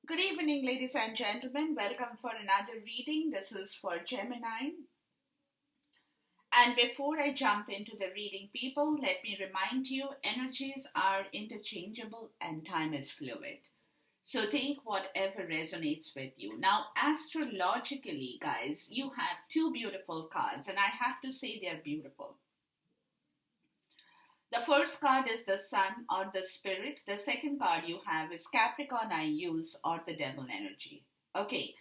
Good evening, ladies and gentlemen. Welcome for another reading. This is for Gemini. And before I jump into the reading, people, let me remind you energies are interchangeable and time is fluid. So take whatever resonates with you. Now, astrologically, guys, you have two beautiful cards, and I have to say they're beautiful. The first card is the Sun or the Spirit. The second card you have is Capricorn I use or the Devil energy. Okay,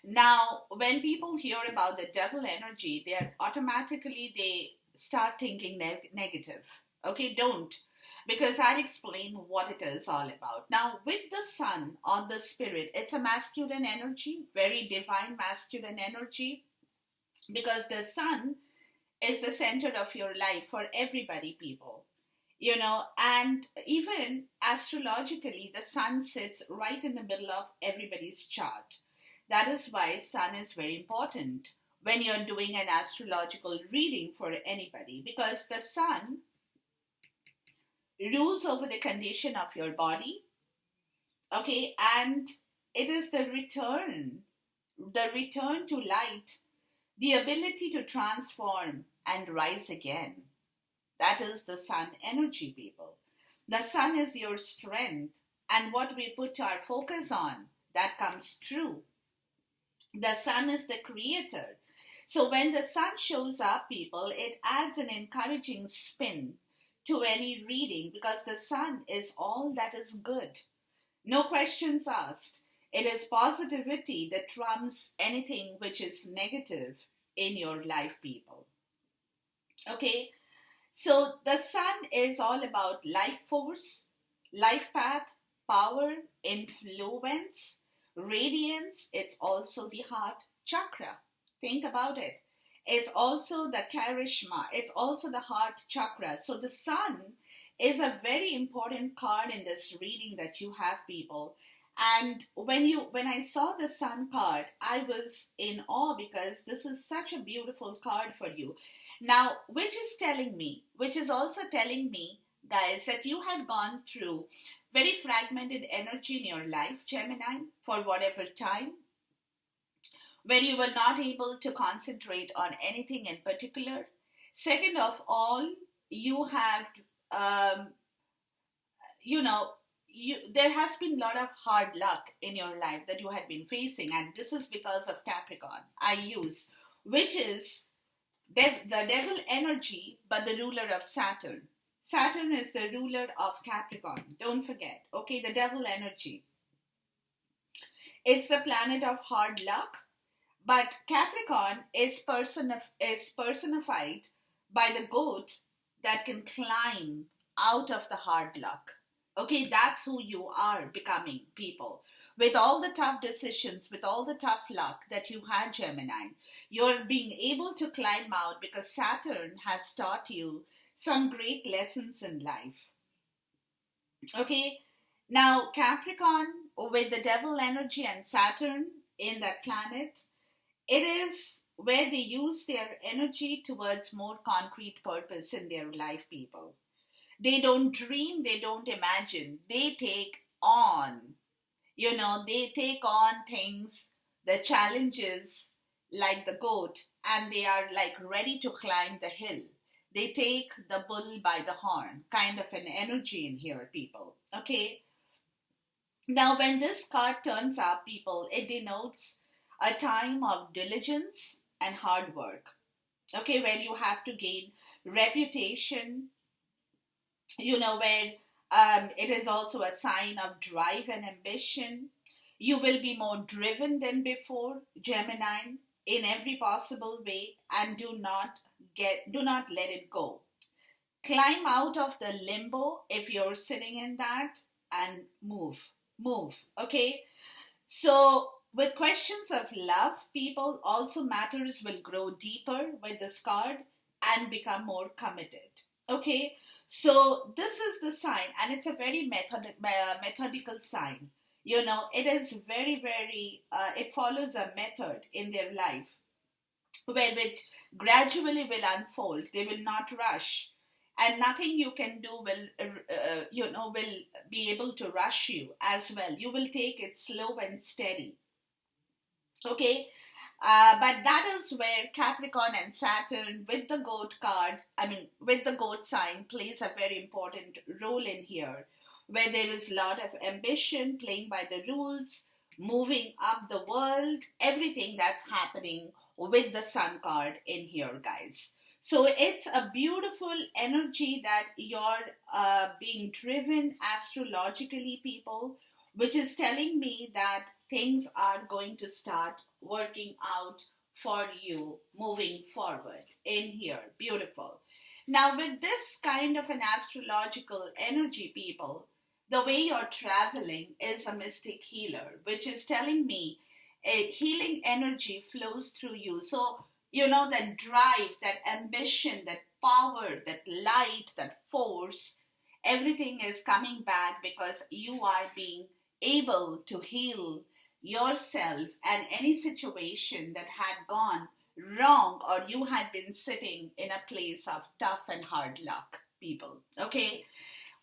now, when people hear about the devil energy, they start thinking negative. Okay, don't, because I'll explain what it is all about. Now, with the sun or the spirit, it's a masculine energy, very divine masculine energy, because the sun is the center of your life for everybody, people. And even astrologically, the sun sits right in the middle of everybody's chart. That is why sun is very important when you're doing an astrological reading for anybody, because the sun rules over the condition of your body. Okay, and it is the return to light, the ability to transform and rise again. That is the sun energy, people. The sun is your strength, and what we put our focus on, that comes true. The sun is the creator. So when the sun shows up, people, it adds an encouraging spin to any reading because the sun is all that is good. No questions asked. It is positivity that trumps anything which is negative in your life, people. Okay? So the sun is all about life force, life path, power, influence, radiance. It's also the heart chakra. Think about it. It's also the charisma. It's also the heart chakra. So the sun is a very important card in this reading that you have, people. And when I saw the sun card, I was in awe because this is such a beautiful card for you. Now, which is also telling me, guys, that you had gone through very fragmented energy in your life, Gemini, for whatever time, where you were not able to concentrate on anything in particular. Second of all, you have, um, you know, there has been a lot of hard luck in your life that you had been facing, and this is because of Capricorn. I use, which is the devil energy, but the ruler of Saturn. Saturn is the ruler of Capricorn. Don't forget. Okay, the devil energy. It's the planet of hard luck, but Capricorn is personified by the goat that can climb out of the hard luck. Okay, that's who you are becoming, people. With all the tough decisions, with all the tough luck that you had, Gemini, you're being able to climb out because Saturn has taught you some great lessons in life. Okay, now Capricorn with the devil energy and Saturn in that planet, it is where they use their energy towards more concrete purpose in their life, people. They don't dream, they don't imagine, they take on. They take on things, the challenges, like the goat, and they are like ready to climb the hill. They take the bull by the horn, kind of an energy in here, people. Okay, now when this card turns up, people, it denotes a time of diligence and hard work. Okay, where you have to gain reputation, where it is also a sign of drive and ambition. You will be more driven than before, Gemini, in every possible way, and do not let it go. Climb out of the limbo if you're sitting in that and move. Okay, so with questions of love, people, also matters will grow deeper with this card and become more committed. Okay, so this is the sign, and it's a very methodical sign. It is very, very, it follows a method in their life where which gradually will unfold. They will not rush. and nothing you can do will will be able to rush you as well. You will take it slow and steady. Okay. But that is where Capricorn and Saturn with the goat card, I mean, with the goat sign, plays a very important role in here, where there is a lot of ambition, playing by the rules, moving up the world, everything that's happening with the Sun card in here, guys. So it's a beautiful energy that you're being driven astrologically, people, which is telling me that things are going to start working out for you moving forward in here. Beautiful. Now, with this kind of an astrological energy, people, the way you're traveling is a mystic healer, which is telling me a healing energy flows through you. So, that drive, that ambition, that power, that light, that force, everything is coming back because you are being able to heal yourself and any situation that had gone wrong, or you had been sitting in a place of tough and hard luck, people. Okay.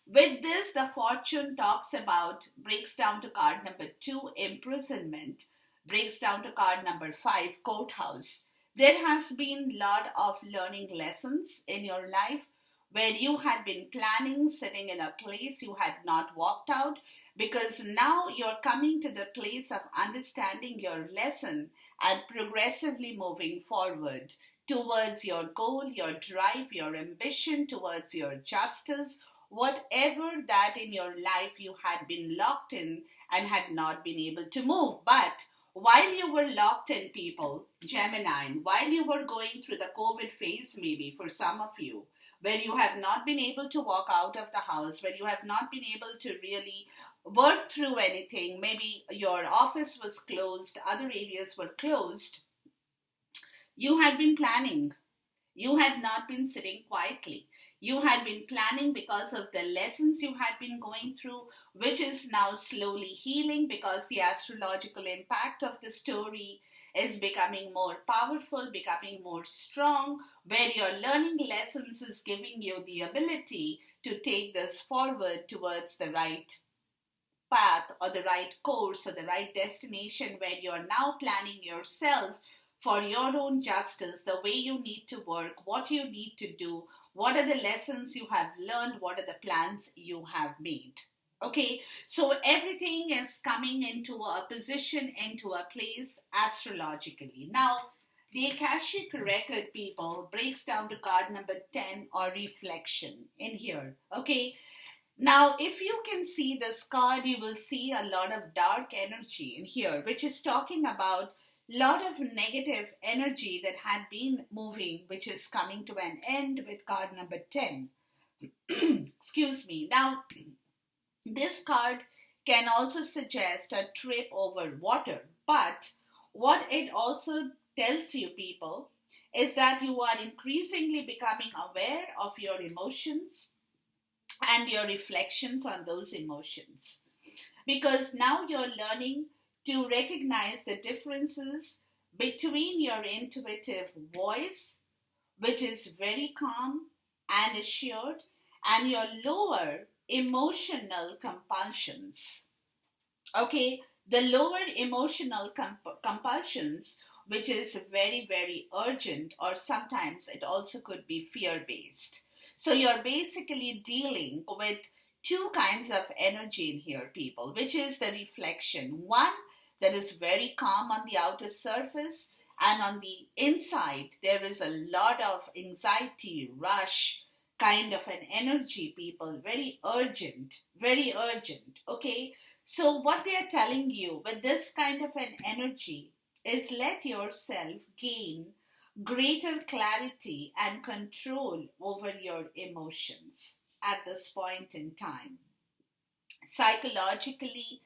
With this, the fortune talks about, breaks down to card number 2, imprisonment, breaks down to card number 5, courthouse. There has been a lot of learning lessons in your life where you had been planning, sitting in a place you had not walked out, because now you're coming to the place of understanding your lesson and progressively moving forward towards your goal, your drive, your ambition, towards your justice, whatever that in your life you had been locked in and had not been able to move. But while you were locked in, people, Gemini, while you were going through the COVID phase, maybe for some of you, where you have not been able to walk out of the house, where you have not been able to really work through anything, maybe your office was closed, other areas were closed, you had been planning. You had not been sitting quietly. You had been planning because of the lessons you had been going through, which is now slowly healing because the astrological impact of the story is becoming more powerful, becoming more strong, where your learning lessons is giving you the ability to take this forward towards the right path or the right course or the right destination, where you're now planning yourself for your own justice, the way you need to work, what you need to do, what are the lessons you have learned, what are the plans you have made. Okay, so everything is coming into a position, into a place astrologically. Now, the Akashic record, people, breaks down to card number 10, or reflection in here. Okay, now, if you can see this card, you will see a lot of dark energy in here, which is talking about a lot of negative energy that had been moving, which is coming to an end with card number 10. Excuse me. Now, this card can also suggest a trip over water, but what it also tells you, people, is that you are increasingly becoming aware of your emotions and your reflections on those emotions. Because now you're learning to recognize the differences between your intuitive voice, which is very calm and assured, and your lower emotional compulsions. Okay, the lower emotional compulsions, which is very, very urgent, or sometimes it also could be fear based. So you're basically dealing with two kinds of energy in here, people, which is the reflection. One that is very calm on the outer surface, and on the inside, there is a lot of anxiety, rush, kind of an energy, people. Very urgent, very urgent. Okay. So, what they are telling you with this kind of an energy is let yourself gain greater clarity and control over your emotions at this point in time, psychologically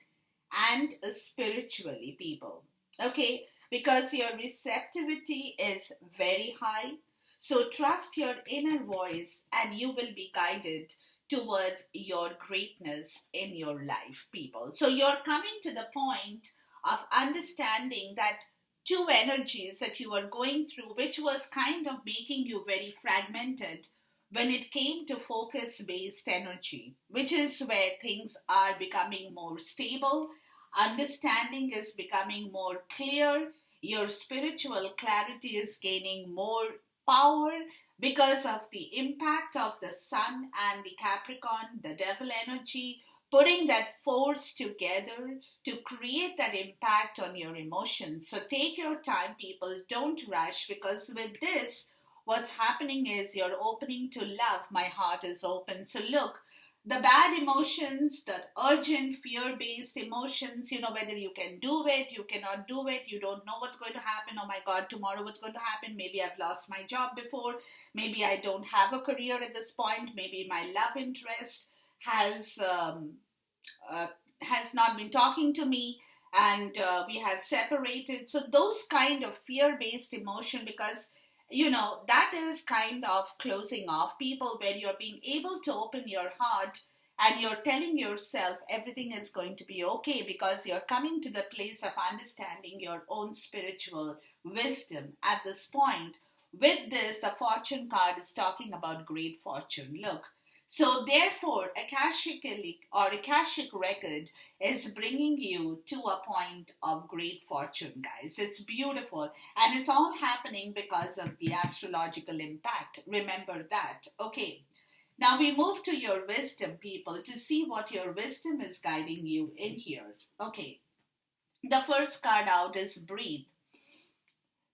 and spiritually, people. Okay, because your receptivity is very high. So trust your inner voice and you will be guided towards your greatness in your life, people. So you're coming to the point of understanding that two energies that you are going through, which was kind of making you very fragmented, when it came to focus based energy, which is where things are becoming more stable, understanding is becoming more clear, your spiritual clarity is gaining more power because of the impact of the sun and the Capricorn, the devil energy, putting that force together to create that impact on your emotions. So take your time, people. Don't rush, because with this, what's happening is you're opening to love. My heart is open. So look, the bad emotions, the urgent fear based emotions, whether you can do it, you cannot do it, you don't know what's going to happen. Oh my God, tomorrow what's going to happen? Maybe I've lost my job before. Maybe I don't have a career at this point. Maybe my love interest has uh, has not been talking to me, and we have separated. So those kind of fear based emotion, because that is kind of closing off people, where you're being able to open your heart and you're telling yourself everything is going to be okay, because you're coming to the place of understanding your own spiritual wisdom at this point. With this, the fortune card is talking about great fortune. Look, so therefore, Akashically or Akashic record is bringing you to a point of great fortune, guys. It's beautiful, and it's all happening because of the astrological impact. Remember that. Okay. Now we move to your wisdom, people, to see what your wisdom is guiding you in here. Okay. The first card out is breathe.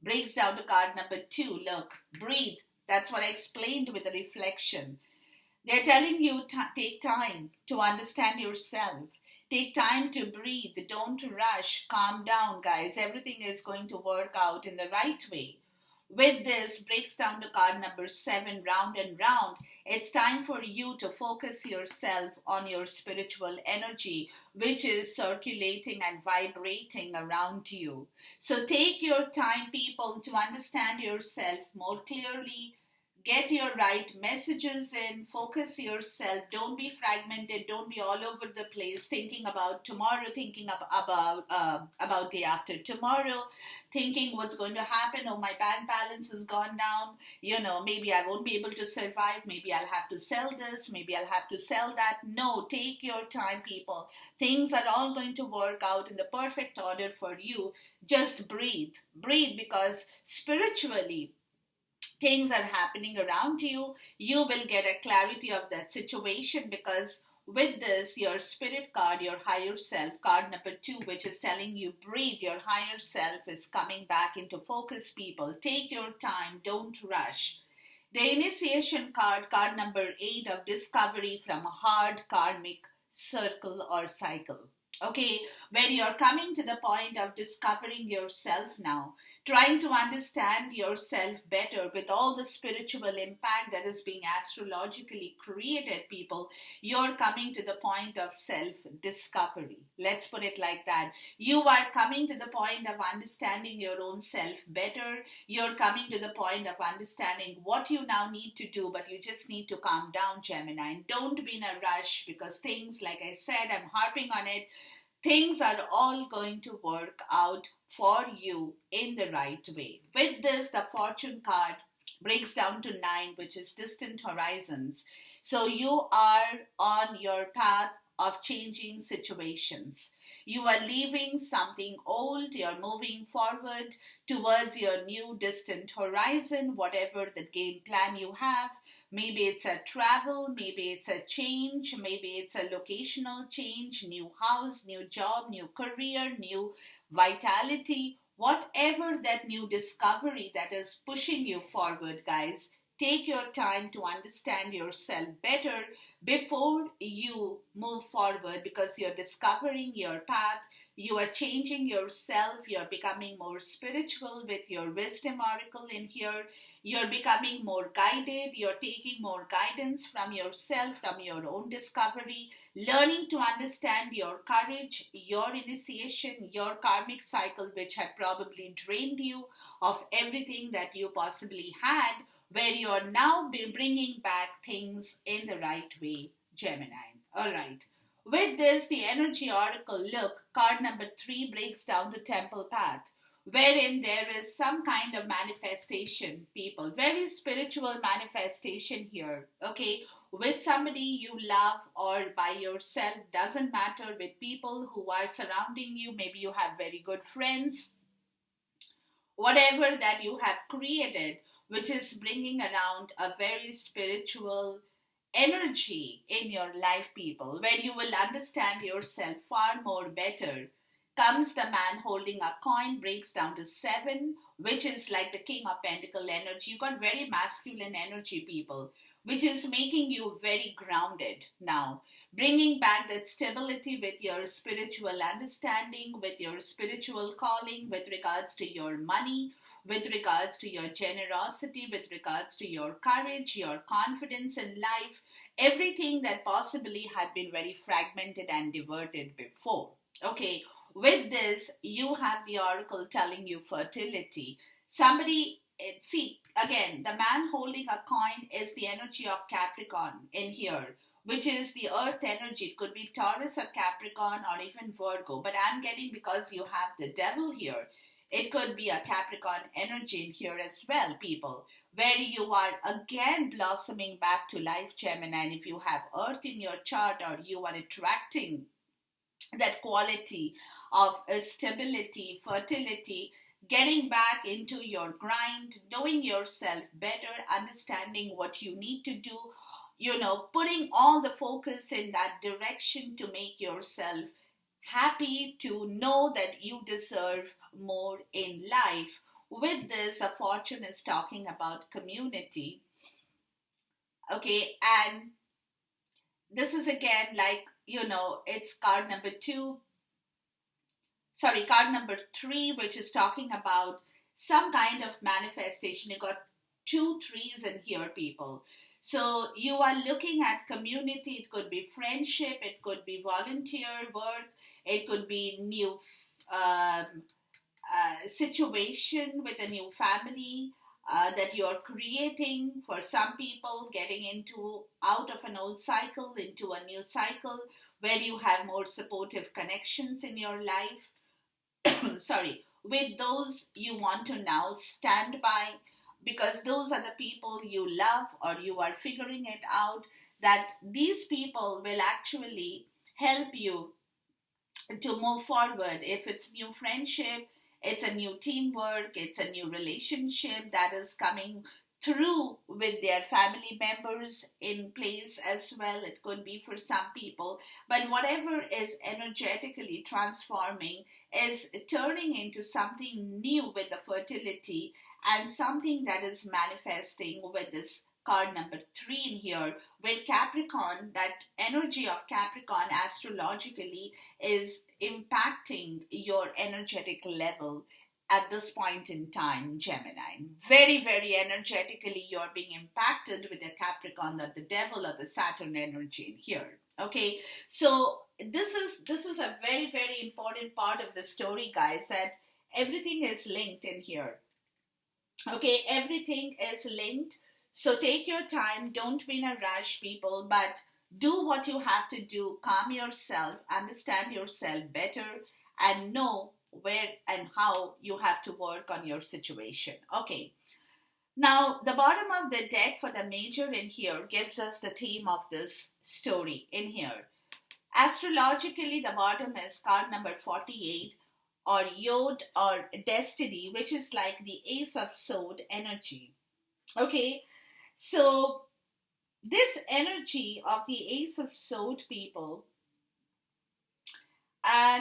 Breaks down to card number 2. Look, breathe. That's what I explained with the reflection. They're telling you take time to understand yourself. Take time to breathe. Don't rush. Calm down, guys. Everything is going to work out in the right way. With this, breaks down to card number 7, round and round. It's time for you to focus yourself on your spiritual energy, which is circulating and vibrating around you. So take your time, people, to understand yourself more clearly. Get your right messages in, focus yourself, don't be fragmented, don't be all over the place thinking about tomorrow, thinking about day after tomorrow, thinking what's going to happen. Oh, my bank balance has gone down, maybe I won't be able to survive, maybe I'll have to sell this, maybe I'll have to sell that. No, take your time, people. Things are all going to work out in the perfect order for you. Just breathe, because spiritually things are happening around you. You will get a clarity of that situation, because with this, your spirit card, your higher self, card number 2, which is telling you breathe, your higher self is coming back into focus, people. Take your time, don't rush. The initiation card, card number 8 of discovery from a hard karmic circle or cycle. Okay, where you're coming to the point of discovering yourself now, trying to understand yourself better with all the spiritual impact that is being astrologically created, people. You're coming to the point of self discovery. Let's put it like that. You are coming to the point of understanding your own self better. You're coming to the point of understanding what you now need to do, but you just need to calm down, Gemini. And don't be in a rush, because things, like I said, I'm harping on it, things are all going to work out for you in the right way. With this, the fortune card breaks down to 9, which is distant horizons. So you are on your path of changing situations. You are leaving something old, you're moving forward towards your new distant horizon, whatever the game plan you have. Maybe it's a travel, maybe it's a change, maybe it's a locational change, new house, new job, new career, new vitality, whatever that new discovery that is pushing you forward, guys. Take your time to understand yourself better before you move forward, because you're discovering your path, you are changing yourself, you're becoming more spiritual with your wisdom oracle in here, you're becoming more guided, you're taking more guidance from yourself, from your own discovery, learning to understand your courage, your initiation, your karmic cycle, which had probably drained you of everything that you possibly had, where you're now bringing back things in the right way, Gemini. All right. With this, the energy oracle, look, card number 3 breaks down to temple path. wherein there is some kind of manifestation, people, very spiritual manifestation here, okay, with somebody you love or by yourself, doesn't matter, with people who are surrounding you, maybe you have very good friends, whatever that you have created, which is bringing around a very spiritual energy in your life, people, where you will understand yourself far more better. Comes the man holding a coin, breaks down to seven, which is like the king of pentacle energy. You got very masculine energy, people, which is making you very grounded now, bringing back that stability with your spiritual understanding, with your spiritual calling, with regards to your money, with regards to your generosity, with regards to your courage, your confidence in life, everything that possibly had been very fragmented and diverted before. Okay, with this, you have the oracle telling you fertility. Somebody, see, again, the man holding a coin is the energy of Capricorn in here, which is the earth energy. It could be Taurus or Capricorn or even Virgo, but I'm getting, because you have the devil here, it could be a Capricorn energy in here as well, people, where you are again blossoming back to life, Gemini. And if you have earth in your chart, or you are attracting that quality of stability, fertility, getting back into your grind, knowing yourself better, understanding what you need to do, putting all the focus in that direction to make yourself happy, to know that you deserve more in life. With this, the fortune is talking about community. Okay, and this is again like, it's card number card number three, which is talking about some kind of manifestation. You got two threes in here, people. So you are looking at community. It could be friendship, it could be volunteer work, it could be new situation with a new family that you're creating. For some people, getting into out of an old cycle into a new cycle where you have more supportive connections in your life. Sorry, with those you want to now stand by, because those are the people you love, or you are figuring it out that these people will actually help you to move forward. If it's new friendship, it's a new teamwork, it's a new relationship that is coming through with their family members in place as well. It could be for some people, but whatever is energetically transforming is turning into something new with the fertility, and something that is manifesting with this card number three in here, where Capricorn, that energy of Capricorn astrologically is impacting your energetic level at this point in time, Gemini. Very, very energetically, you're being impacted with the Capricorn, or the devil, or the Saturn energy in here. Okay, so this is a very, very important part of the story, guys, that everything is linked in here. Okay, everything is linked. So take your time, don't be in a rush, people, but do what you have to do. Calm yourself, understand yourself better, and know where and how you have to work on your situation. Okay, now the bottom of the deck for the major in here gives us the theme of this story in here. Astrologically, the bottom is card number 48, or Yod, or Destiny, which is like the Ace of Sword energy. Okay, so this energy of the Ace of Sword, people,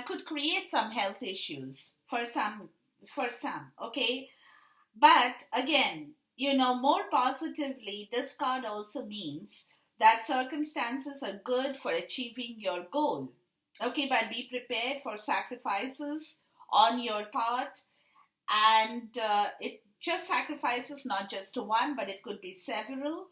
could create some health issues for some. Okay, but again, more positively, this card also means that circumstances are good for achieving your goal. Okay, but be prepared for sacrifices on your part, and it just sacrifices, not just one, but it could be several.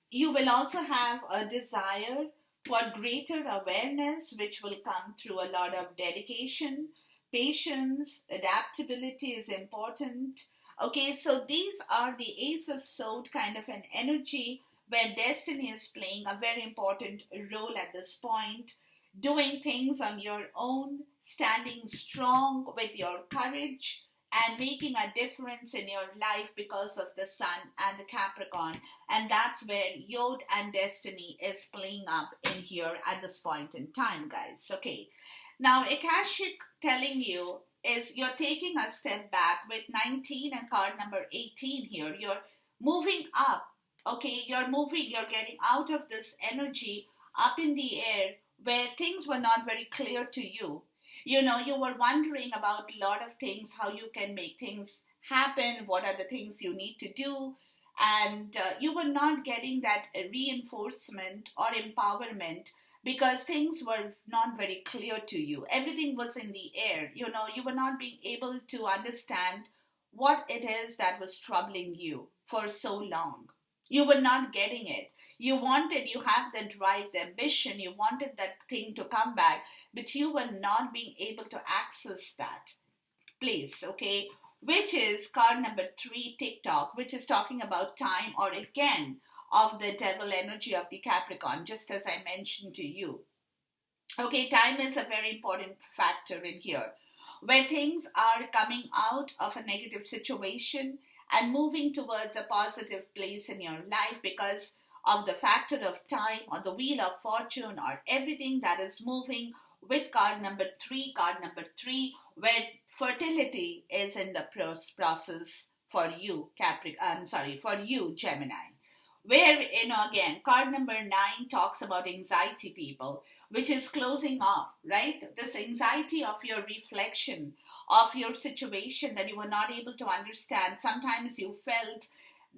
You will also have a desire for greater awareness, which will come through a lot of dedication, patience, adaptability is important. Okay, so these are the Ace of Sword kind of an energy, where destiny is playing a very important role at this point. doing things on your own, standing strong with your courage, and making a difference in your life because of the sun and the Capricorn. And that's where Yod and destiny is playing up in here at this point in time, guys. Okay. Now, Akashic telling you is you're taking a step back with 19 and card number 18 here. You're moving up. Okay, you're moving, you're getting out of this energy up in the air where things were not very clear to you. You know, you were wondering about a lot of things, how you can make things happen, what are the things you need to do, and you were not getting that reinforcement or empowerment because things were not very clear to you. Everything was in the air. You know, you were not being able to understand what it is that was troubling you for so long. You were not getting it. You have the drive, the ambition, you wanted that thing to come back, but you were not being able to access that place, okay? Which is card number 3, TikTok, which is talking about time, or again, of the devil energy of the Capricorn, just as I mentioned to you. Okay, time is a very important factor in here, where things are coming out of a negative situation and moving towards a positive place in your life because of the factor of time or the wheel of fortune or everything that is moving with card number 3, where fertility is in the process for you, for you, Gemini. Where, you know, again, card number 9 talks about anxiety, people, which is closing off, right? This anxiety of your reflection of your situation that you were not able to understand. Sometimes you felt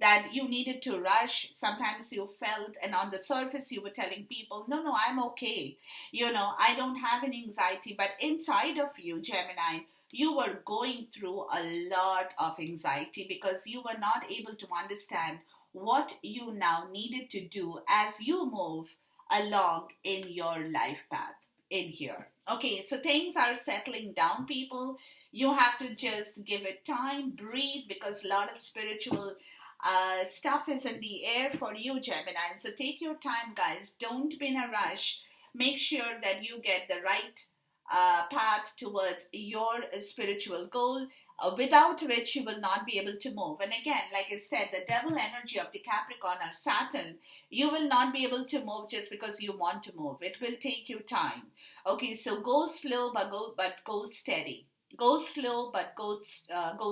that you needed to rush. Sometimes you felt, and on the surface, you were telling people, no, I'm okay. You know, I don't have any anxiety. But inside of you, Gemini, you were going through a lot of anxiety because you were not able to understand what you now needed to do as you move along in your life path in here. Okay, so things are settling down, people. You have to just give it time, breathe, because a lot of spiritual stuff is in the air for you, Gemini. So take your time, guys. Don't be in a rush. Make sure that you get the right path towards your spiritual goal, without which you will not be able to move. And again, like I said, the devil energy of the Capricorn or Saturn, you will not be able to move just because you want to move. It will take you time. Okay, so go slow, but go steady. Go slow, but go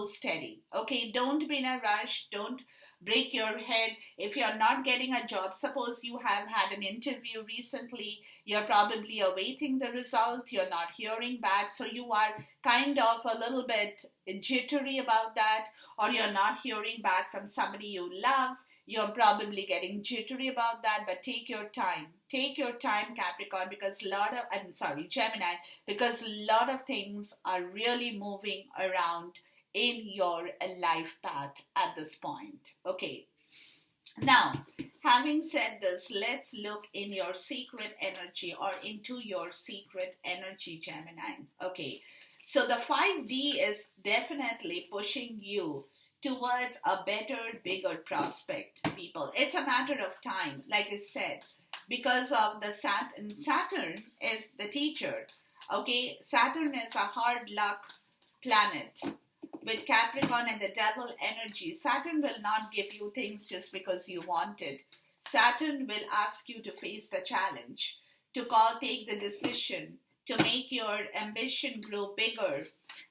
steady. Okay, don't be in a rush. Don't break your head. If you're not getting a job, suppose you have had an interview recently, you're probably awaiting the result, you're not hearing back, so you are kind of a little bit jittery about that, or you're not hearing back from somebody you love, you're probably getting jittery about that. But take your time. Take your time, Capricorn, because Gemini, because a lot of things are really moving around in your life path at this point. Okay. Now, having said this, let's look in your secret energy or into your secret energy, Gemini. Okay. So the 5D is definitely pushing you towards a better, bigger prospect, people. It's a matter of time, like I said, because of the Saturn. Saturn is the teacher. Okay, Saturn is a hard luck planet with Capricorn and the devil energy. Saturn will not give you things just because you want it. Saturn will ask you to face the challenge, to take the decision, to make your ambition grow bigger,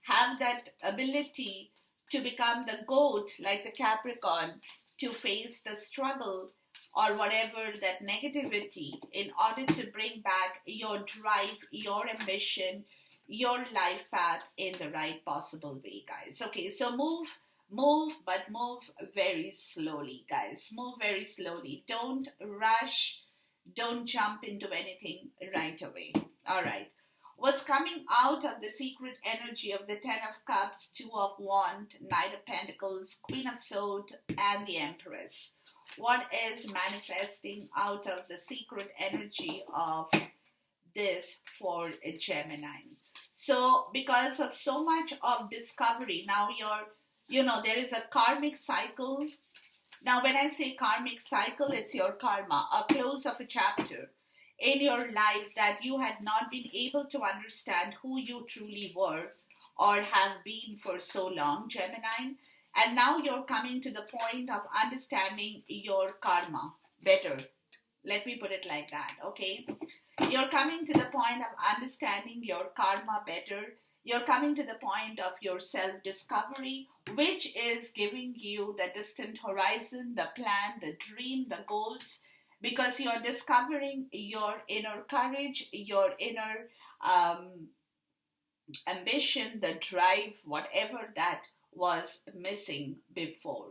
have that ability to become the goat like the Capricorn, to face the struggle or whatever that negativity in order to bring back your drive, your ambition, your life path in the right possible way, guys. Okay, so move, but move very slowly, guys. Move very slowly. Don't rush. Don't jump into anything right away. All right. What's coming out of the secret energy of the 10 of Cups, 2 of Wands, Knight of Pentacles, Queen of Swords, and the Empress? What is manifesting out of the secret energy of this for a Gemini? So, because of so much of discovery, now there is a karmic cycle. Now, when I say karmic cycle, it's your karma, a close of a chapter. in your life that you had not been able to understand who you truly were or have been for so long, Gemini. And now you're coming to the point of understanding your karma better. Let me put it like that, okay? You're coming to the point of understanding your karma better. You're coming to the point of your self discovery, which is giving you the distant horizon, the plan, the dream, the goals, because you're discovering your inner courage, your inner ambition, the drive, whatever that was missing before.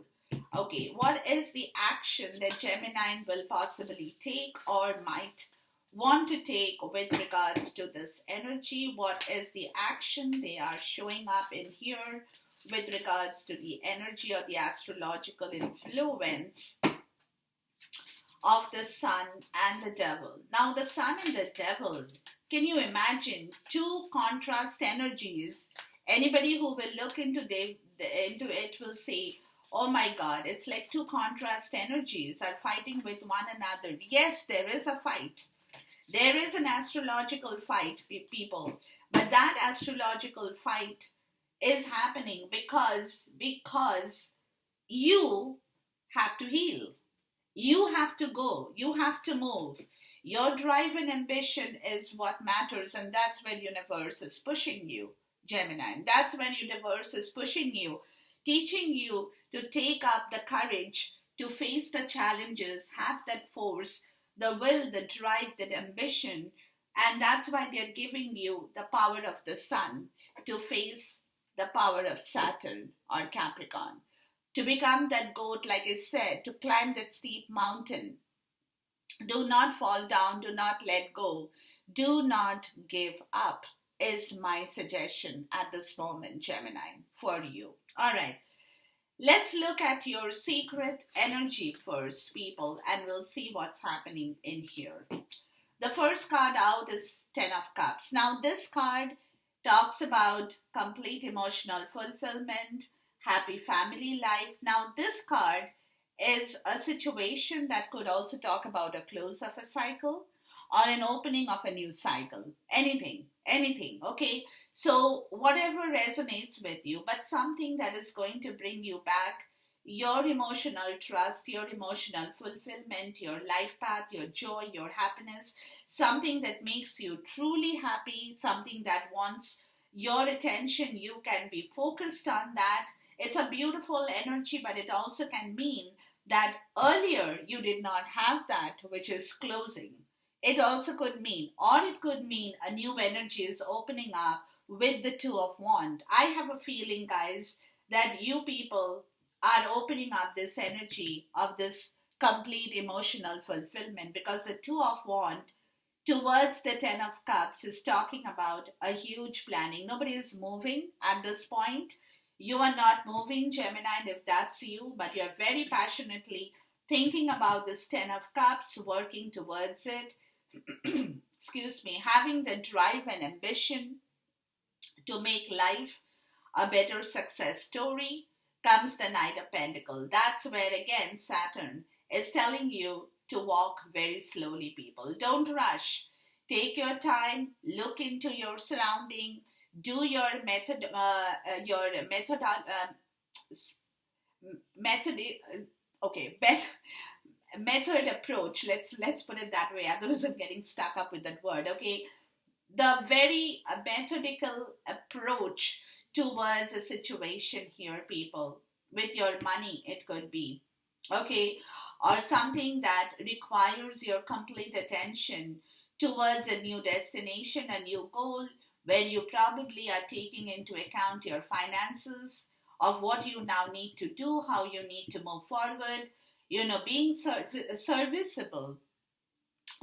Okay, what is the action that Gemini will possibly take or might want to take with regards to this energy? What is the action they are showing up in here with regards to the energy or the astrological influence of the sun and the devil? Now, the sun and the devil, can you imagine two contrast energies? Anybody who will look into it will say, oh my God, it's like two contrast energies are fighting with one another. Yes, there is a fight. There is an astrological fight, people. But that astrological fight is happening because you have to heal. You have to go. You have to move. Your drive and ambition is what matters, and that's where universe is pushing you, Gemini. That's when universe is pushing you, teaching you to take up the courage to face the challenges, have that force, the will, the drive, the ambition, and that's why they're giving you the power of the sun to face the power of Saturn or Capricorn. To become that goat, like I said, to climb that steep mountain. Do not fall down, do not let go, do not give up, is my suggestion at this moment, Gemini, for you. All right, let's look at your secret energy first, people, and we'll see what's happening in here. The first card out is Ten of Cups. Now, this card talks about complete emotional fulfillment, happy family life. Now, this card is a situation that could also talk about a close of a cycle or an opening of a new cycle. Anything, okay? So, whatever resonates with you, but something that is going to bring you back your emotional trust, your emotional fulfillment, your life path, your joy, your happiness, something that makes you truly happy, something that wants your attention. You can be focused on that. It's a beautiful energy, but it also can mean that earlier you did not have that, which is closing. It also could mean, or it could mean a new energy is opening up with the Two of Wands. I have a feeling, guys, that you people are opening up this energy of this complete emotional fulfillment, because the Two of Wands towards the Ten of Cups is talking about a huge planning. Nobody is moving at this point. You are not moving, Gemini, if that's you, but you're very passionately thinking about this Ten of Cups, working towards it. Excuse me, having the drive and ambition to make life a better success story. Comes the Knight of Pentacles. That's where, again, Saturn is telling you to walk very slowly, people. Don't rush. Take your time. Look into your surrounding. Do your method, method approach. Let's put it that way. Otherwise, I'm getting stuck up with that word. Okay, the very methodical approach towards a situation here, people. With your money, it could be, okay, or something that requires your complete attention towards a new destination, a new goal, where you probably are taking into account your finances, of what you now need to do, how you need to move forward, being serviceable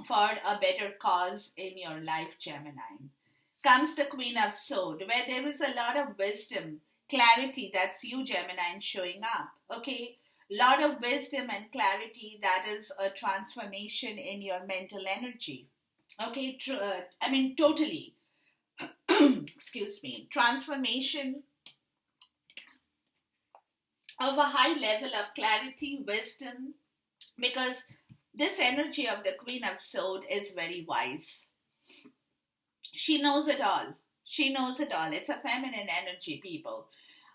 for a better cause in your life, Gemini. Comes the Queen of Swords, where there is a lot of wisdom, clarity. That's you, Gemini, showing up. Okay, lot of wisdom and clarity. That is a transformation in your mental energy. Okay, totally. Excuse me. Transformation of a high level of clarity, wisdom, because This energy of the Queen of Swords is very wise. She knows it all. She knows it all. It's a feminine energy, people.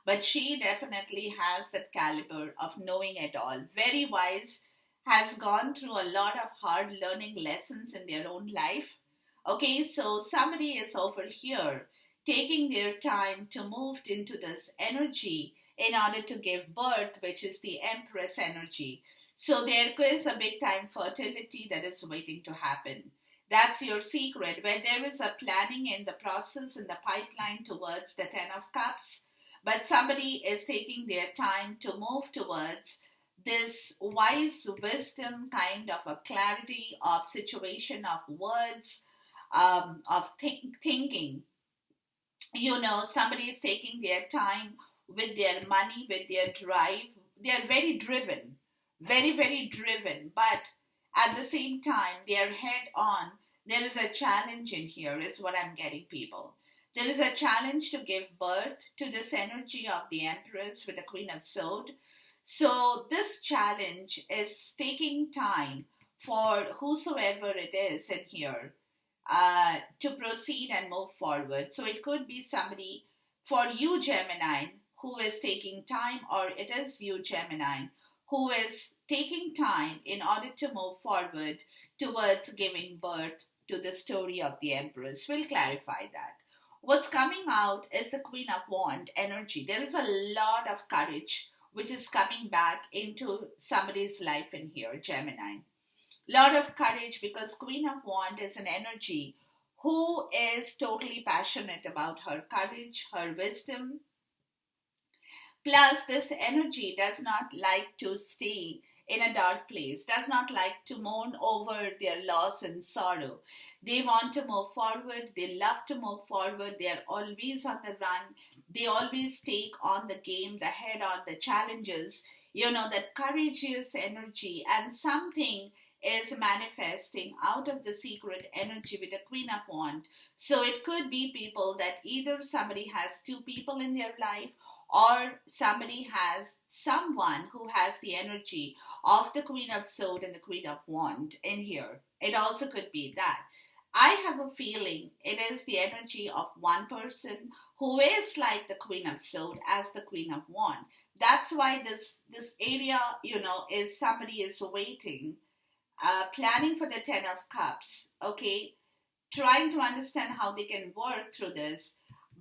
But she definitely has that caliber of knowing it all. Very wise, has gone through a lot of hard learning lessons in their own life. Okay, so somebody is over here taking their time to move into this energy in order to give birth, which is the Empress energy. So there is a big time fertility that is waiting to happen. That's your secret, where there is a planning in the process, in the pipeline towards the Ten of Cups, but somebody is taking their time to move towards this wise wisdom kind of a clarity of situation of words, of thinking. Somebody is taking their time with their money, with their drive. They are very driven, very, very driven, but at the same time, they are head on. There is a challenge in here, is what I'm getting, people. There is a challenge to give birth to this energy of the Empress with the Queen of Swords. So, this challenge is taking time for whosoever it is in here to proceed and move forward. So, it could be somebody for you, Gemini, who is taking time, or it is you, Gemini, who is taking time in order to move forward towards giving birth to the story of the Empress. We'll clarify that. What's coming out is the Queen of Wands energy. There is a lot of courage which is coming back into somebody's life in here, Gemini. Lot of courage, because Queen of Wands is an energy who is totally passionate about her courage, her wisdom. Plus, this energy does not like to stay in a dark place, does not like to mourn over their loss and sorrow. They want to move forward, they love to move forward, they are always on the run, they always take on the game, the head on, the challenges, that courageous energy, and something is manifesting out of the secret energy with the Queen of Wands. So it could be people that either somebody has two people in their life, or somebody has someone who has the energy of the Queen of Swords and the Queen of Wands in here. It also could be that. I have a feeling it is the energy of one person who is like the Queen of Swords as the Queen of Wands. That's why this area, is somebody is waiting, planning for the Ten of Cups, okay? Trying to understand how they can work through this.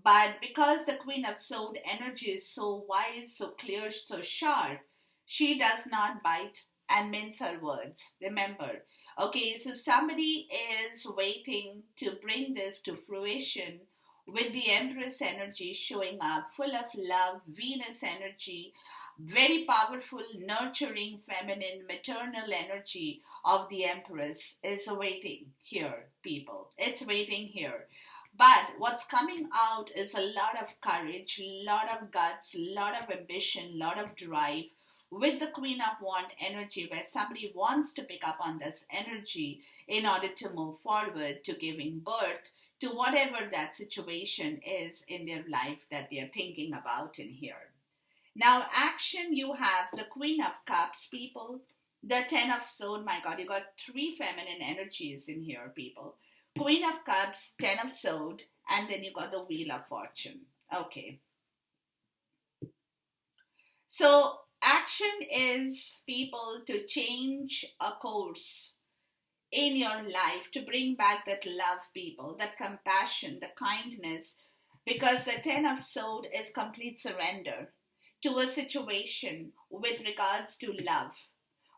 But because the Queen of Swords energy is so wise, so clear, so sharp, she does not bite and mince her words. Remember. Okay, so somebody is waiting to bring this to fruition with the Empress energy showing up, full of love, Venus energy, very powerful, nurturing, feminine, maternal energy of the Empress is waiting here, people. It's waiting here. But what's coming out is a lot of courage, a lot of guts, a lot of ambition, a lot of drive with the Queen of Wands energy, where somebody wants to pick up on this energy in order to move forward to giving birth to whatever that situation is in their life that they're thinking about in here. Now, action, you have the Queen of Cups, people, the Ten of Swords. My God, you got three feminine energies in here, people. Queen of Cups, Ten of Swords, and then you got the Wheel of Fortune. Okay. So, action is, people, to change a course in your life, to bring back that love, people, that compassion, the kindness, because the Ten of Swords is complete surrender to a situation with regards to love,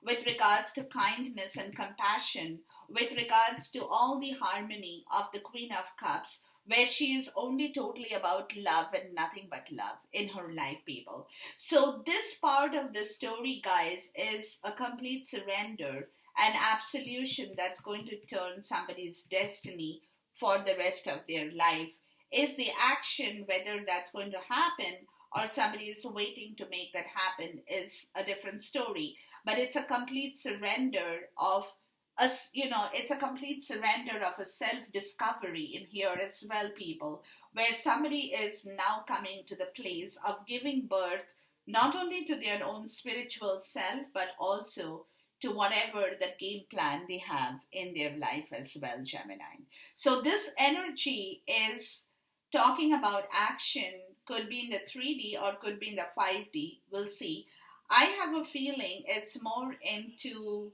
with regards to kindness and compassion, with regards to all the harmony of the Queen of Cups, where she is only totally about love and nothing but love in her life, people. So this part of the story, guys, is a complete surrender and absolution that's going to turn somebody's destiny for the rest of their life. Is the action, whether that's going to happen or somebody is waiting to make that happen, is a different story. But it's a complete surrender of it's a complete surrender of a self-discovery in here as well, people, where somebody is now coming to the place of giving birth not only to their own spiritual self, but also to whatever the game plan they have in their life as well, Gemini. So this energy is talking about action, could be in the 3D or could be in the 5D. We'll see. I have a feeling it's more into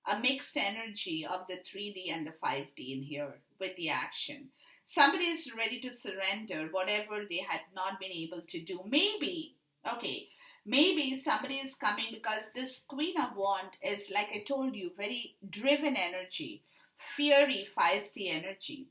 a mixed energy of the 3D and the 5D in here with the action. Somebody is ready to surrender whatever they had not been able to do. Maybe, okay, maybe somebody is coming because this Queen of Wands is, like I told you, very driven energy, fiery, feisty energy,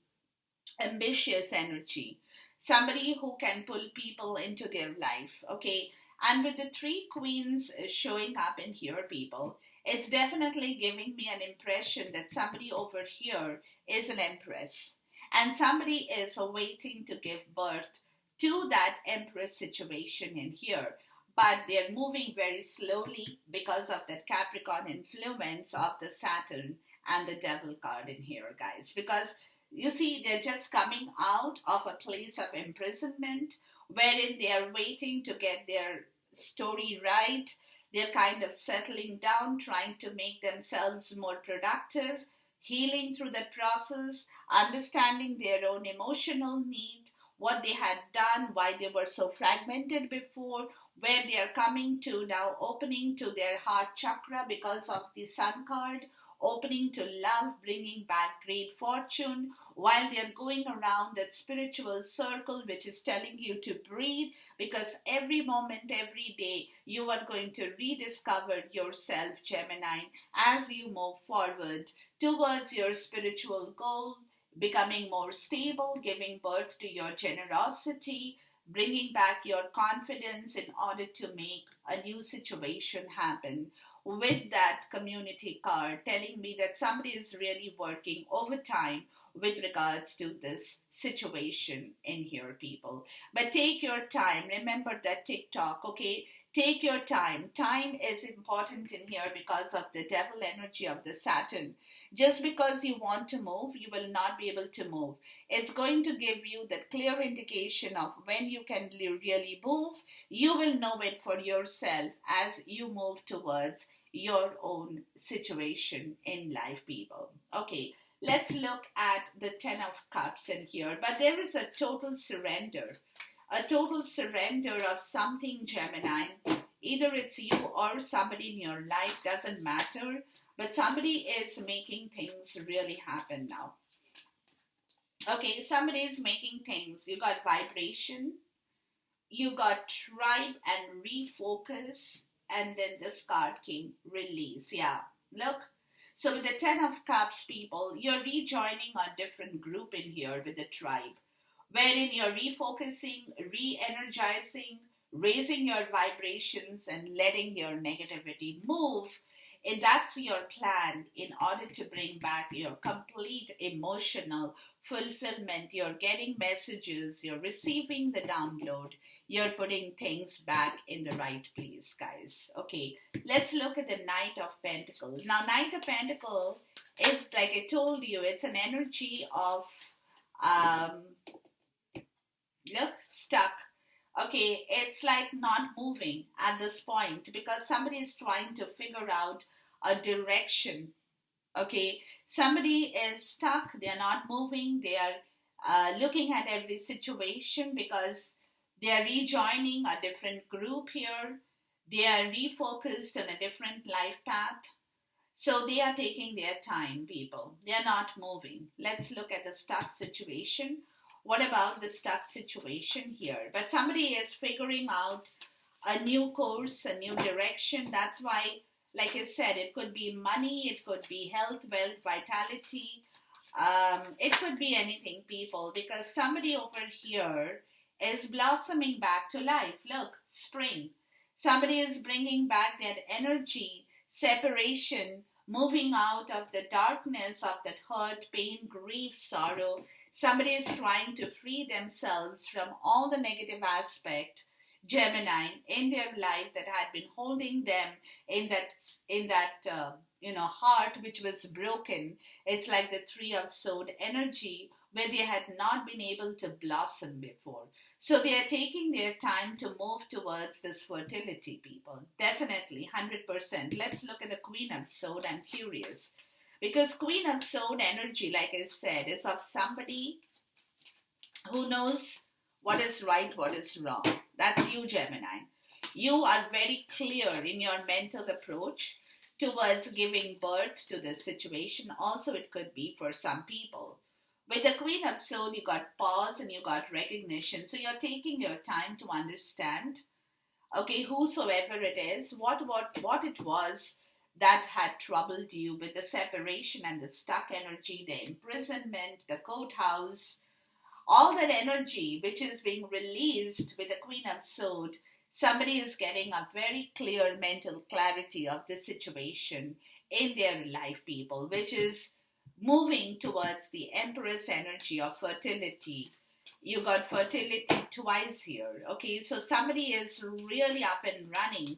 ambitious energy, somebody who can pull people into their life, okay? And with the three queens showing up in here, people, it's definitely giving me an impression that somebody over here is an empress and somebody is waiting to give birth to that empress situation in here. But they're moving very slowly because of that Capricorn influence of the Saturn and the Devil card in here, guys. Because you see, they're just coming out of a place of imprisonment wherein they are waiting to get their story right. They're kind of settling down, trying to make themselves more productive, healing through that process, understanding their own emotional need, what they had done, why they were so fragmented before, where they are coming to now, opening to their heart chakra because of the Sun card, opening to love, bringing back great fortune, while they are going around that spiritual circle which is telling you to breathe, because every moment, every day, you are going to rediscover yourself, Gemini, as you move forward towards your spiritual goal, becoming more stable, giving birth to your generosity, bringing back your confidence in order to make a new situation happen. With that community card telling me that somebody is really working overtime with regards to this situation in here, people. But take your time. Remember that TikTok, okay? Take your time. Time is important in here because of the devil energy of the Saturn. Just because you want to move, you will not be able to move. It's going to give you that clear indication of when you can really move. You will know it for yourself as you move towards your own situation in life, people. Okay, let's look at the 10 of Cups in here. But there is a total surrender of something, Gemini. Either it's you or somebody in your life, doesn't matter. But somebody is making things really happen now. Okay, somebody is making things. You got vibration, you got tribe and refocus, and then this card came, release. Yeah, look. So with the 10 of Cups, people, you're rejoining a different group in here with the tribe, wherein you're refocusing, re-energizing, raising your vibrations and letting your negativity move. And that's your plan in order to bring back your complete emotional fulfillment. You're getting messages, you're receiving the download, you're putting things back in the right place, guys. Okay, let's look at the Knight of Pentacles. Now, Knight of Pentacles is, like I told you, it's an energy of, look, stuck. Okay, it's like not moving at this point because somebody is trying to figure out a direction. Okay, somebody is stuck, they're not moving, they are looking at every situation because they are rejoining a different group here, they are refocused on a different life path. So they are taking their time, people. They are not moving. Let's look at the stuck situation. What about the stuck situation here? But somebody is figuring out a new course, a new direction. That's why, like I said, it could be money, it could be health, wealth, vitality. It could be anything, people, because somebody over here is blossoming back to life. Look, spring. Somebody is bringing back that energy, separation, moving out of the darkness of that hurt, pain, grief, sorrow. Somebody is trying to free themselves from all the negative aspect, Gemini, in their life that had been holding them in that heart which was broken. It's like the Three of Swords energy where they had not been able to blossom before. So they are taking their time to move towards this fertility, people. Definitely, 100%. Let's look at the Queen of Sword. I'm curious. Because Queen of Sword energy, like I said, is of somebody who knows what is right, what is wrong. That's you, Gemini. You are very clear in your mental approach towards giving birth to this situation. Also, it could be for some people. With the Queen of Swords, you got pause and you got recognition. So you're taking your time to understand, okay, whosoever it is, what it was that had troubled you with the separation and the stuck energy, the imprisonment, the courthouse, all that energy which is being released with the Queen of Swords. Somebody is getting a very clear mental clarity of the situation in their life, people, which is moving towards the Empress energy of fertility. You got fertility twice here. Okay, so somebody is really up and running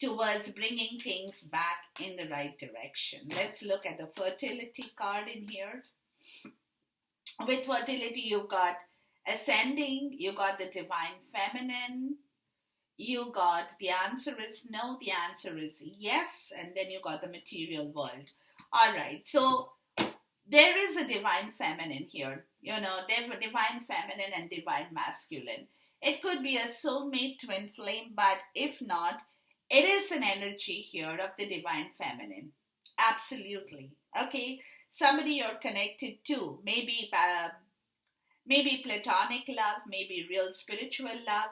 towards bringing things back in the right direction. Let's look at the fertility card in here. With fertility, you've got ascending, you got the divine feminine, you got the answer is no, the answer is yes, and then you got the material world. All right, so there is a divine feminine here, divine feminine and divine masculine. It could be a soulmate twin flame, but if not, it is an energy here of the divine feminine. Absolutely. Okay, somebody you're connected to, maybe platonic love, maybe real spiritual love,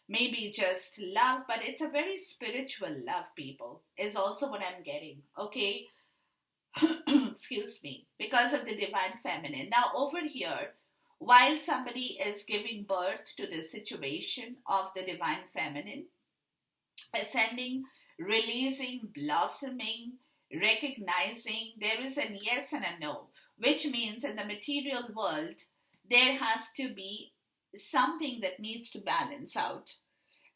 maybe just love, but it's a very spiritual love, people, is also what I'm getting. Okay, excuse me, because of the divine feminine. Now, over here, while somebody is giving birth to the situation of the divine feminine, ascending, releasing, blossoming, recognizing, there is a yes and a no, which means in the material world, there has to be something that needs to balance out.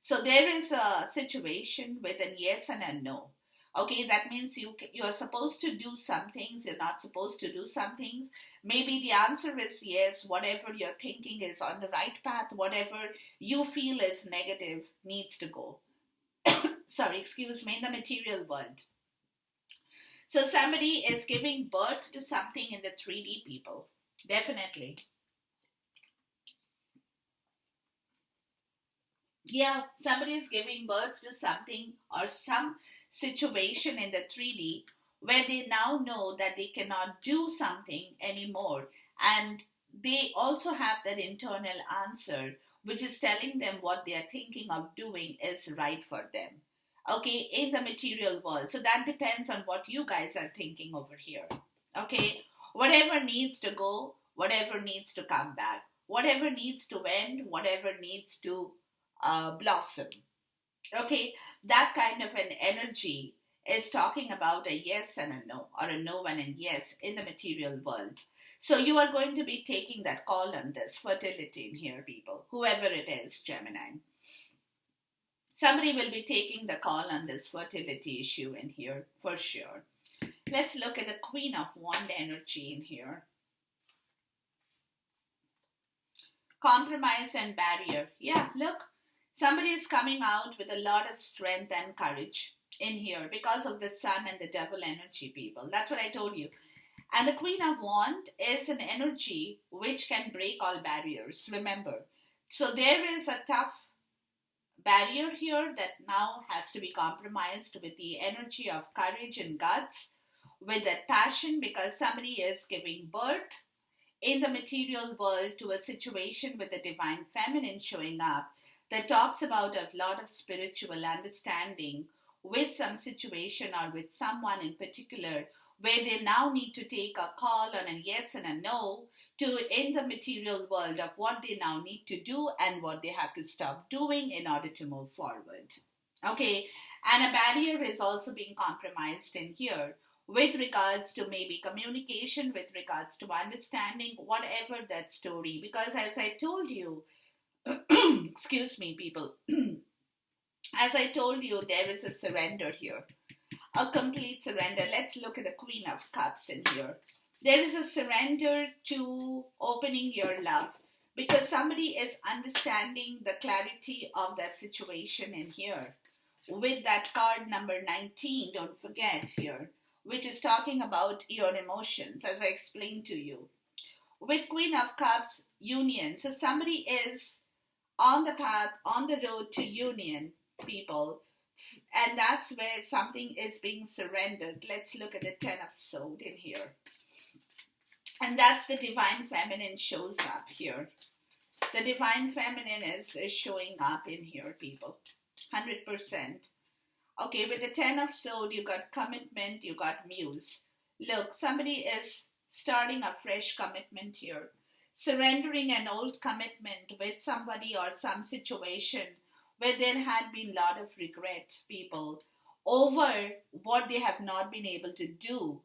So there is a situation with a yes and a no. Okay, that means you are supposed to do some things, you're not supposed to do some things. Maybe the answer is yes, whatever you're thinking is on the right path, whatever you feel is negative needs to go. Sorry, excuse me, in the material world. So somebody is giving birth to something in the 3D, people. Definitely. Yeah, somebody is giving birth to something or some situation in the 3D where they now know that they cannot do something anymore. And they also have that internal answer, which is telling them what they are thinking of doing is right for them. Okay, in the material world. So that depends on what you guys are thinking over here. Okay, whatever needs to go, whatever needs to come back, whatever needs to end, whatever needs to blossom. Okay, that kind of an energy is talking about a yes and a no, or a no and a yes in the material world. So you are going to be taking that call on this fertility in here, people, whoever it is, Gemini. Somebody will be taking the call on this fertility issue in here for sure. Let's look at the Queen of Wand energy in here. Compromise and barrier. Yeah, look, somebody is coming out with a lot of strength and courage in here because of the Sun and the Devil energy, people. That's what I told you. And the Queen of Wand is an energy which can break all barriers, remember. So there is a tough barrier here that now has to be compromised with the energy of courage and guts, with that passion, because somebody is giving birth in the material world to a situation with the divine feminine showing up that talks about a lot of spiritual understanding with some situation or with someone in particular, where they now need to take a call on a yes and a no to in the material world of what they now need to do and what they have to stop doing in order to move forward. Okay, and a barrier is also being compromised in here with regards to maybe communication, with regards to understanding, whatever that story. Because as I told you, excuse me, people, as I told you, there is a surrender here, a complete surrender. Let's look at the Queen of Cups in here. There is a surrender to opening your love, because somebody is understanding the clarity of that situation in here. With that card number 19, don't forget here, which is talking about your emotions, as I explained to you. With Queen of Cups, union. So somebody is on the path, on the road to union, people. And that's where something is being surrendered. Let's look at the Ten of Swords in here. And that's the Divine Feminine shows up here. The Divine Feminine is showing up in here, people. 100%. Okay, with the Ten of Swords, you got commitment, you got muse. Look, somebody is starting a fresh commitment here. Surrendering an old commitment with somebody or some situation where there had been a lot of regret, people, over what they have not been able to do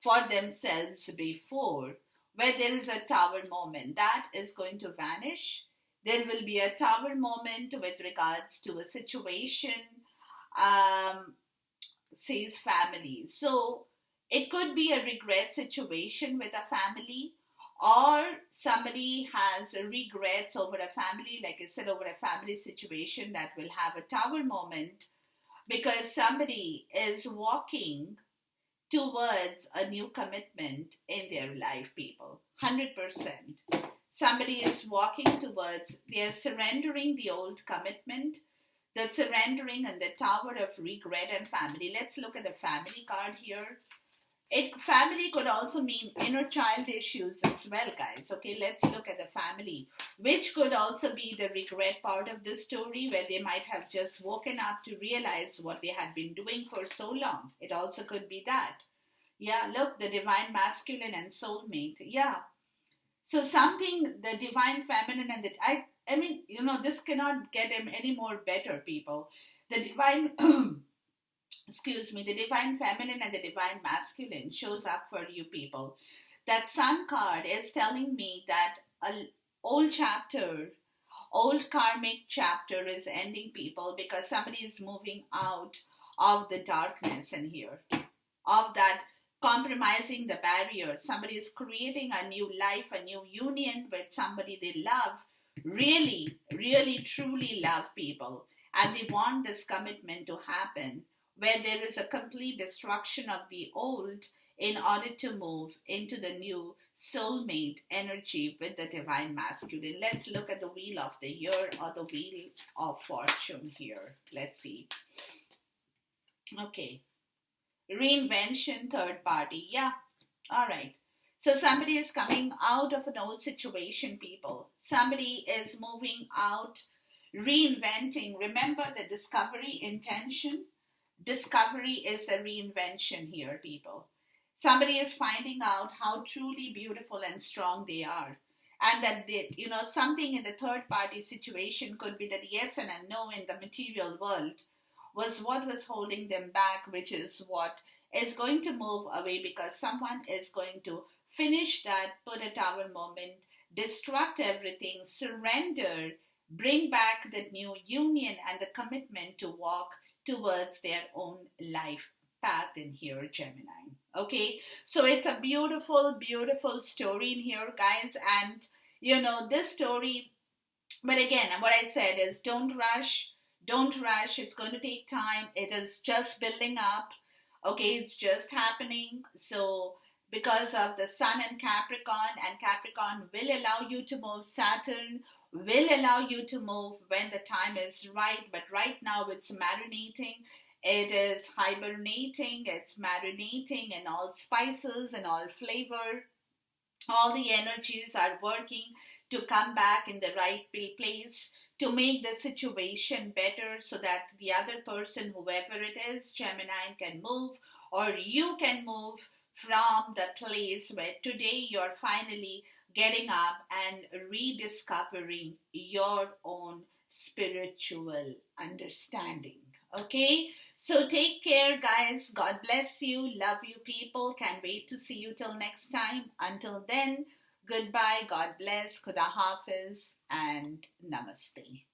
for themselves before, where there is a tower moment. That is going to vanish. There will be a tower moment with regards to a situation, says family. So it could be a regret situation with a family, or somebody has regrets over a family, like I said, over a family situation that will have a tower moment because somebody is walking towards a new commitment in their life, people. 100%. Somebody is walking towards, they're surrendering the old commitment, the surrendering and the tower of regret and family. Let's look at the family card here. Family could also mean inner child issues as well, guys. Okay, let's look at the family, which could also be the regret part of this story, where they might have just woken up to realize what they had been doing for so long. It also could be that. Yeah, look, the Divine Masculine and Soulmate. Yeah. So something, the Divine Feminine and I mean, this cannot get him any more better, people. The Divine... the Divine Feminine and the Divine Masculine shows up for you, people. That Sun card is telling me that an old karmic chapter is ending, people, because somebody is moving out of the darkness in here, of that compromising the barrier. Somebody is creating a new life, a new union with somebody they love, really, really, truly love, people, and they want this commitment to happen, where there is a complete destruction of the old in order to move into the new soulmate energy with the Divine Masculine. Let's look at the Wheel of the Year or the Wheel of Fortune here. Let's see. Okay. Reinvention, third party. Yeah. All right. So somebody is coming out of an old situation, people. Somebody is moving out, reinventing. Remember the discovery intention? Discovery is the reinvention here, people. Somebody is finding out how truly beautiful and strong they are. And that, something in the third party situation could be that yes and a no in the material world was what was holding them back, which is what is going to move away, because someone is going to finish that, put a tower moment, destruct everything, surrender, bring back the new union and the commitment to walk towards their own life path in here, Gemini. Okay, so it's a beautiful, beautiful story in here, guys. And this story, but again, what I said is don't rush. It's going to take time. It is just building up. Okay, it's just happening. So because of the Sun and Capricorn will allow you to move. Saturn will allow you to move when the time is right. But right now it's marinating. It is hibernating. It's marinating in all spices and all flavor. All the energies are working to come back in the right place, to make the situation better, so that the other person, whoever it is, Gemini, can move, or you can move from the place where today you're finally getting up and rediscovering your own spiritual understanding. Okay? So take care, guys. God bless you. Love you, people. Can't wait to see you till next time. Until then, goodbye. God bless. Khuda Hafiz and Namaste.